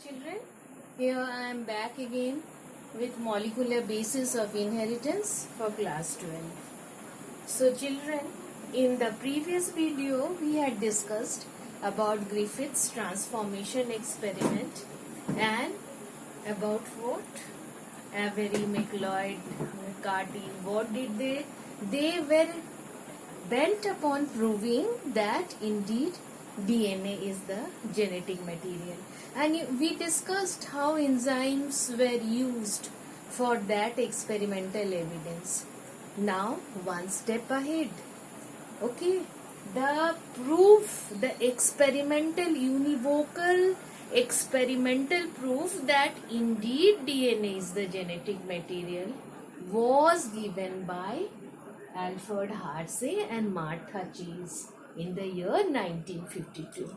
children, here I am back again with molecular basis of inheritance for class 12. So children, in the previous video we had discussed about Griffith's transformation experiment and about what? Avery, McLeod, McCarty, what did they? They were bent upon proving that indeed DNA is the genetic material, and we discussed how enzymes were used for that experimental evidence. Now one step ahead. Okay, the proof, the experimental proof that indeed DNA is the genetic material was given by Alfred Harsey and Martha Chase in the year 1952.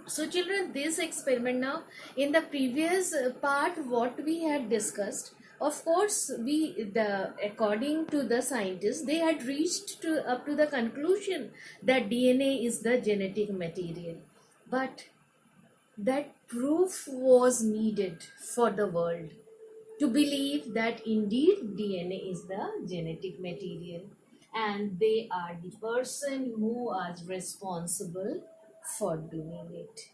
So children, this experiment now, in the previous part what we had discussed, of course according to the scientists, they had reached up to the conclusion that DNA is the genetic material, but that proof was needed for the world to believe that indeed DNA is the genetic material, and they are the person who is responsible for doing it.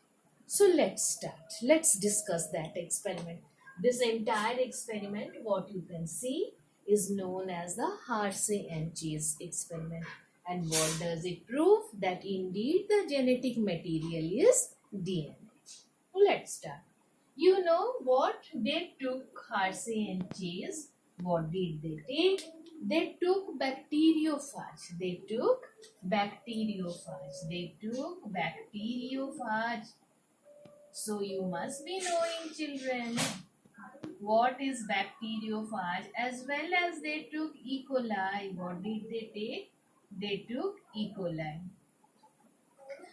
So let's start. Let's discuss that experiment. This entire experiment, what you can see, is known as the Harsey and Chase experiment. And what does it prove? That indeed the genetic material is DNA. Let's start. You know what? They took Harsey and Chase. What did they take? They took bacteriophage. So you must be knowing, children, what is bacteriophage, as well as they took E. coli. What did they take? They took E. coli.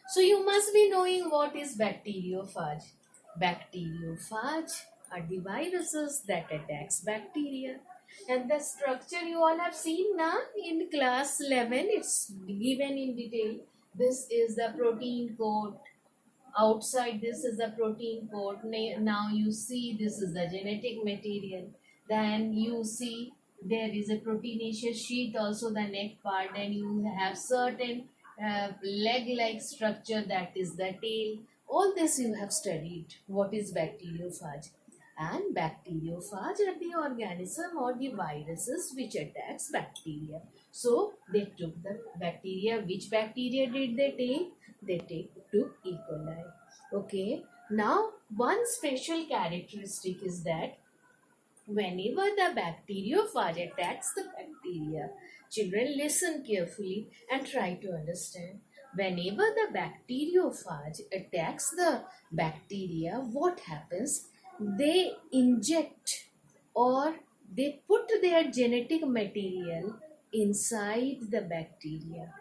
So you must be knowing what is bacteriophage. Bacteriophage are the viruses that attacks bacteria. And the structure you all have seen now in class 11, it's given in detail. This is the protein coat. Outside this is the protein coat. Now you see this is the genetic material. Then you see there is a proteinaceous sheath, also the neck part. Then you have certain leg-like structure, that is the tail. All this you have studied. What is bacteriophage? And bacteriophage are the organism or the viruses which attacks bacteria. So they took the bacteria. Which bacteria did they take? They took E. coli. Okay. Now one special characteristic is that whenever the bacteriophage attacks the bacteria, children listen carefully and try to understand. Whenever the bacteriophage attacks the bacteria, what happens? They inject or they put their genetic material inside the bacteria.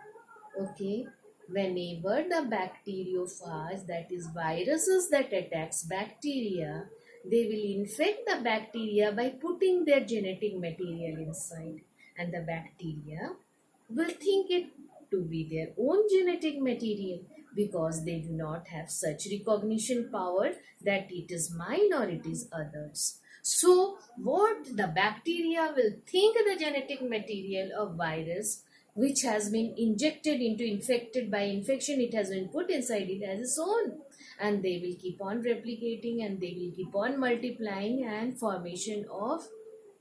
Okay, whenever the bacteriophage, that is viruses that attacks bacteria, they will infect the bacteria by putting their genetic material inside, and the bacteria will think it to be their own genetic material, because they do not have such recognition power that it is mine or it is others. So what the bacteria will think the genetic material of virus which has been injected into infected by infection, it has been put inside it as its own, and they will keep on replicating and they will keep on multiplying, and formation of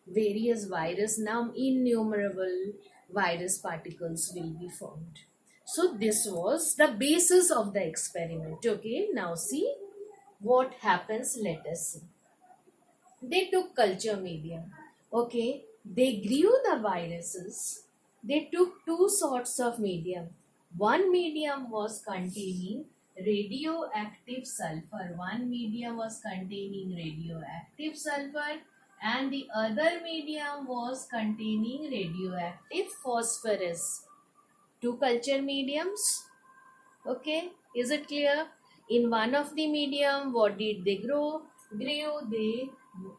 various virus, now innumerable virus particles will be formed. So this was the basis of the experiment. Okay, now see what happens. Let us see. They took culture medium. Okay, they grew the viruses. They took two sorts of medium. One medium was containing radioactive sulfur. And the other medium was containing radioactive phosphorus. Two culture mediums. Okay, is it clear? In one of the medium, what did they grow?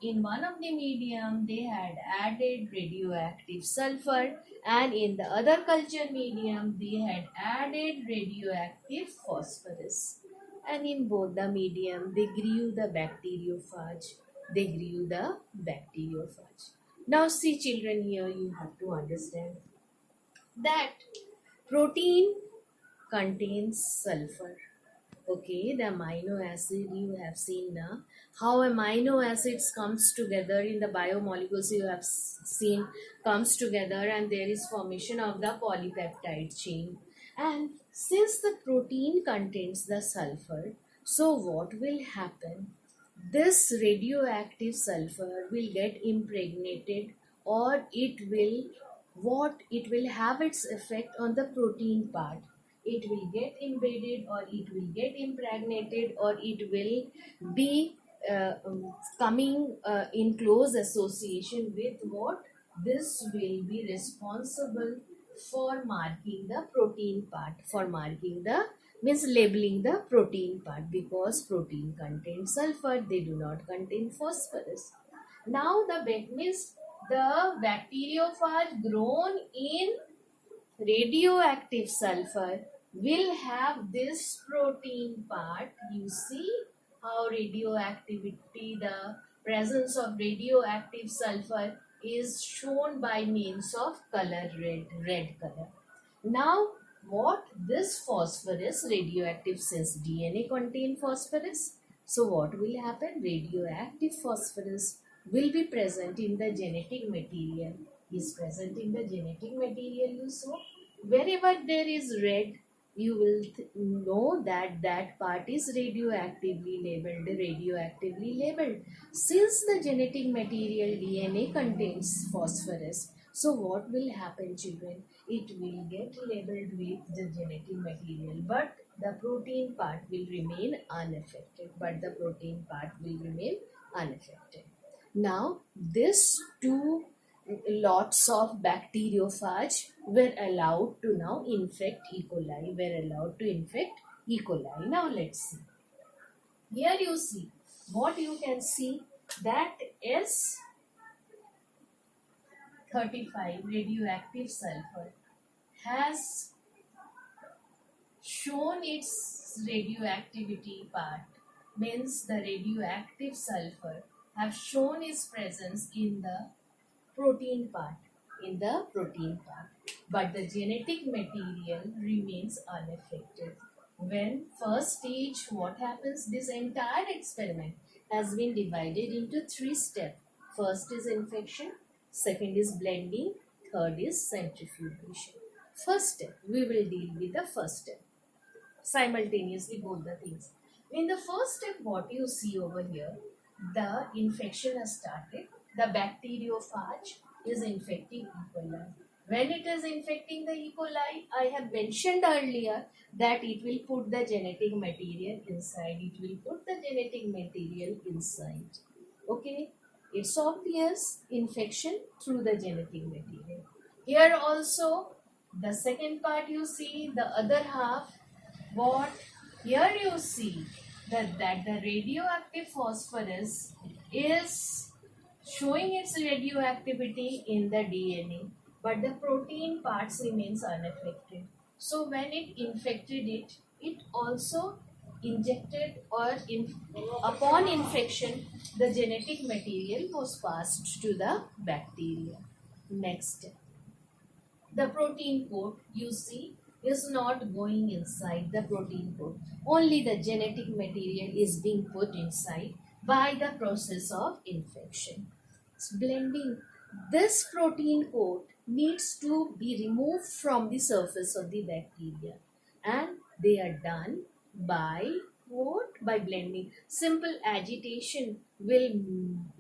In one of the medium, they had added radioactive sulfur, and in the other culture medium, they had added radioactive phosphorus. and in both the medium they grew the bacteriophage. They grew the bacteriophage. Now see children, here you have to understand that protein contains sulfur. Okay, the amino acid you have seen now. How amino acids comes together in the biomolecules you have seen comes together and there is formation of the polypeptide chain. And since the protein contains the sulfur, so what will happen? This radioactive sulfur will get impregnated or it will have its effect on the protein part. It will get embedded or it will get impregnated or it will be coming in close association with what? This will be responsible for marking the protein part, for marking the means labeling the protein part, because protein contains sulfur, they do not contain phosphorus. Now the means the bacteriophage grown in radioactive sulfur will have this protein part. You see how radioactivity, the presence of radioactive sulfur is shown by means of color red color. Now what this phosphorus radioactive, since DNA contain phosphorus, so what will happen? Radioactive phosphorus will be present in the genetic material, is present in the genetic material. You saw wherever there is red, you will know that that part is radioactively labeled. Since the genetic material DNA contains phosphorus, so what will happen children? It will get labeled with the genetic material, but the protein part will remain unaffected, now this two lots of bacteriophage were allowed to now infect E. coli. Now let's see. Here you see, what you can see, that S35 radioactive sulfur has shown its radioactivity part, means the radioactive sulfur have shown its presence in the protein part, but the genetic material remains unaffected. When first stage, what happens? This entire experiment has been divided into 3 steps. First is infection, second is blending, third is centrifugation. First step, we will deal with the first step simultaneously, both the things. In the first step, what you see over here, the infection has started. The bacteriophage is infecting E. coli. When it is infecting the E. coli, I have mentioned earlier that it will put the genetic material inside. Okay, it's obvious infection through the genetic material. Here also, the second part you see, the other half, what? Here you see that the radioactive phosphorus is showing its radioactivity in the DNA, but the protein parts remains unaffected. So when it infected it, it also injected upon infection, the genetic material was passed to the bacteria. Next, the protein coat you see is not going inside the protein coat. Only the genetic material is being put inside by the process of infection. Blending. This protein coat needs to be removed from the surface of the bacteria, and they are done by what? By blending. Simple agitation will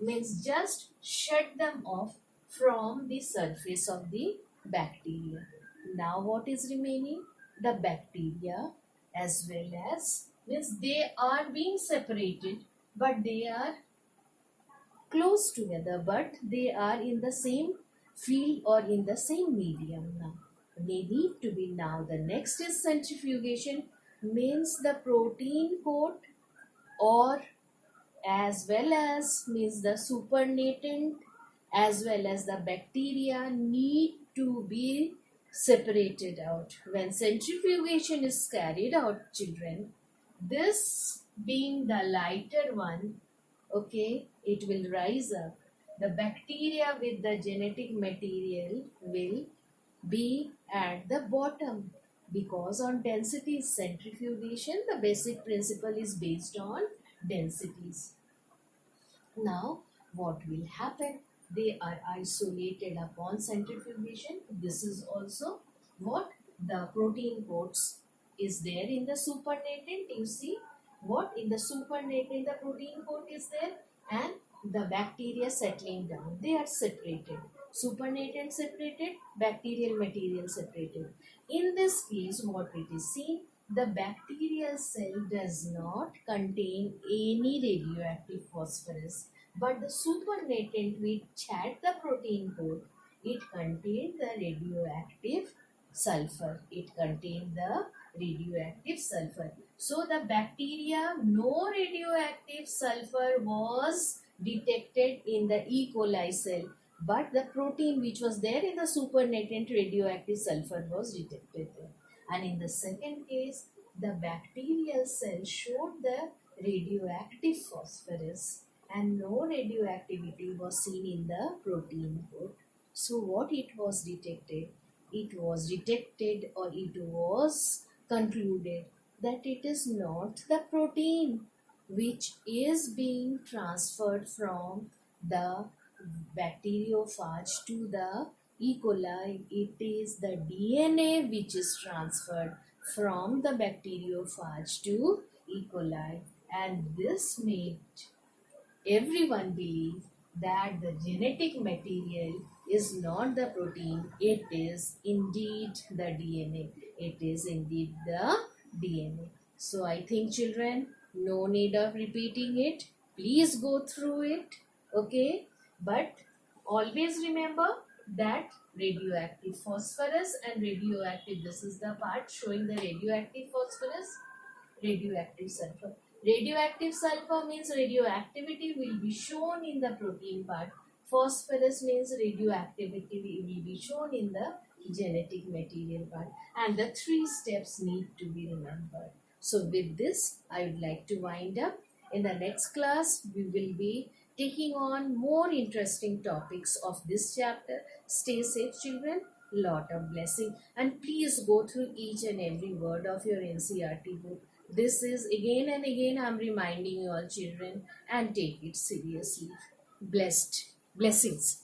means just shut them off from the surface of the bacteria. Now what is remaining? The bacteria, as well as means they are being separated, but they are close together, but they are in the same field or in the same medium now. They need to be now. The next is centrifugation, means the protein coat or as well as means the supernatant as well as the bacteria need to be separated out. When centrifugation is carried out, children, This being the lighter one, okay, it will rise up. The bacteria with the genetic material will be at the bottom, because on density centrifugation the basic principle is based on densities. Now, what will happen? They are isolated upon centrifugation. This is also what the protein coats is there in the supernatant. You see what in the supernatant the protein coat is there, and the bacteria settling down. They are separated. Supernatant separated, bacterial material separated. In this case, what it is seen, the bacterial cell does not contain any radioactive phosphorus, but the supernatant which had the protein coat, it contained the radioactive sulfur. It contained the radioactive sulfur. So the bacteria, no radioactive sulfur was detected in the E. coli cell, but the protein which was there in the supernatant radioactive sulfur was detected there. And in the second case, the bacterial cell showed the radioactive phosphorus and no radioactivity was seen in the protein coat. So what it was detected? It was detected, or it was concluded that it is not the protein which is being transferred from the bacteriophage to the E. coli. It is the DNA which is transferred from the bacteriophage to E. coli, and this made everyone believe that the genetic material is not the protein, it is indeed the DNA. It is indeed the DNA. So I think children, no need of repeating it. Please go through it, okay? But always remember that radioactive phosphorus and radioactive, this is the part showing the radioactive phosphorus, radioactive sulfur. Radioactive sulfur means radioactivity will be shown in the protein part. Phosphorus means radioactivity will be shown in the genetic material part. And the three steps need to be remembered. So with this, I would like to wind up. In the next class, we will be taking on more interesting topics of this chapter. Stay safe, children. Lot of blessing. And please go through each and every word of your NCERT book. This is again and again I'm reminding you all children, and take it seriously. Blessings.